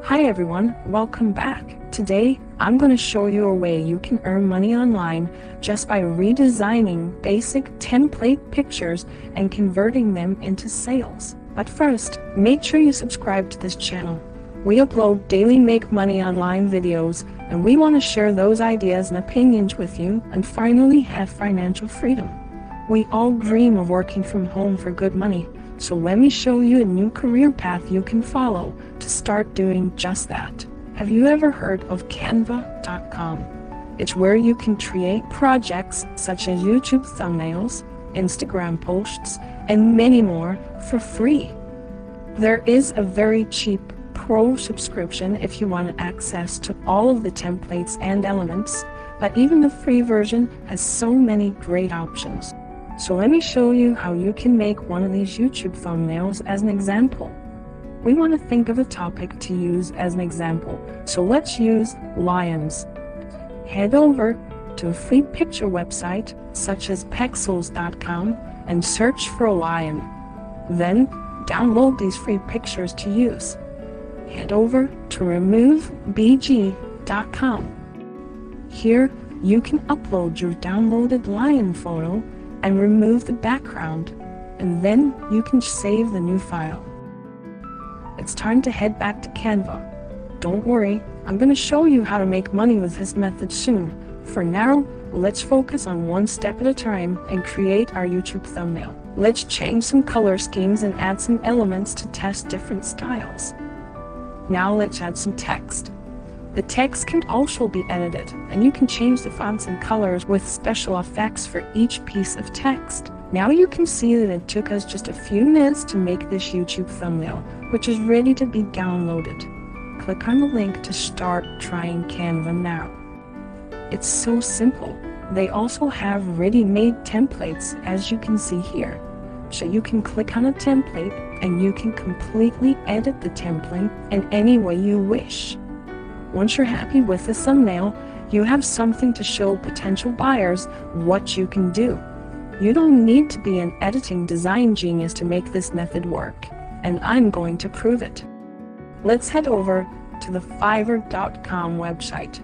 Hi everyone, welcome back. Today, I'm going to show you a way you can earn money online just by redesigning basic template pictures and converting them into sales. But first, make sure you subscribe to this channel. We upload daily make money online videos, and we want to share those ideas and opinions with you and finally have financial freedom. We all dream of working from home for good money. So let me show you a new career path you can follow to start doing just that. Have you ever heard of Canva.com? It's where you can create projects such as YouTube thumbnails, Instagram posts, and many more for free. There is a very cheap pro subscription if you want access to all of the templates and elements, but even the free version has so many great options. So let me show you how you can make one of these YouTube thumbnails as an example. We want to think of a topic to use as an example, so let's use lions. Head over to a free picture website such as pexels.com and search for a lion. Then download these free pictures to use. Head over to Remove.bg. Here you can upload your downloaded lion photo and remove the background, and then you can save the new file. It's time to head back to Canva. Don't worry, I'm going to show you how to make money with this method soon. For now, let's focus on one step at a time and create our YouTube thumbnail. Let's change some color schemes and add some elements to test different styles. Now let's add some text. The text can also be edited, and you can change the fonts and colors with special effects for each piece of text. Now you can see that it took us just a few minutes to make this YouTube thumbnail, which is ready to be downloaded. Click on the link to start trying Canva now. It's so simple. They also have ready-made templates, as you can see here. So you can click on a template and you can completely edit the template in any way you wish. Once you're happy with the thumbnail, you have something to show potential buyers what you can do. You don't need to be an editing design genius to make this method work, and I'm going to prove it. Let's head over to the Fiverr.com website.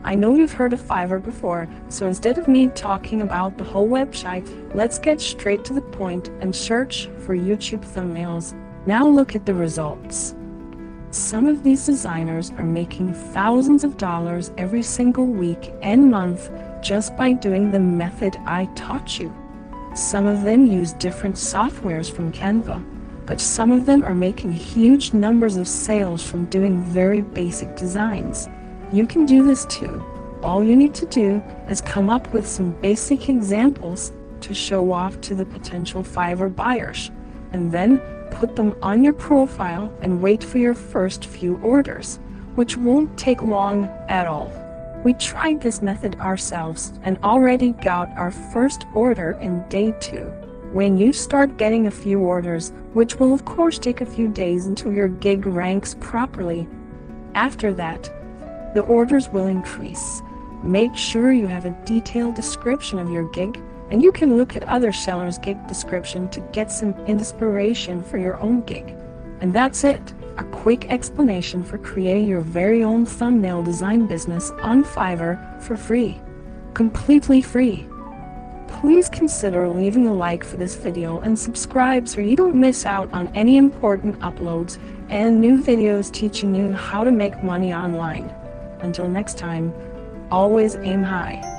I know you've heard of Fiverr before, so instead of me talking about the whole website, let's get straight to the point and search for YouTube thumbnails. Now look at the results. Some of these designers are making thousands of dollars every single week and month just by doing the method I taught you. Some of them use different softwares from Canva, but some of them are making huge numbers of sales from doing very basic designs. You can do this too. All you need to do is come up with some basic examples to show off to the potential Fiverr buyers, and then put them on your profile and wait for your first few orders, which won't take long at all. We tried this method ourselves and already got our first order in day 2. When you start getting a few orders, which will of course take a few days until your gig ranks properly, after that, the orders will increase. Make sure you have a detailed description of your gig, and you can look at other sellers' gig description to get some inspiration for your own gig. And that's it, a quick explanation for creating your very own thumbnail design business on Fiverr for free. Completely free. Please consider leaving a like for this video and subscribe so you don't miss out on any important uploads and new videos teaching you how to make money online. Until next time, always aim high.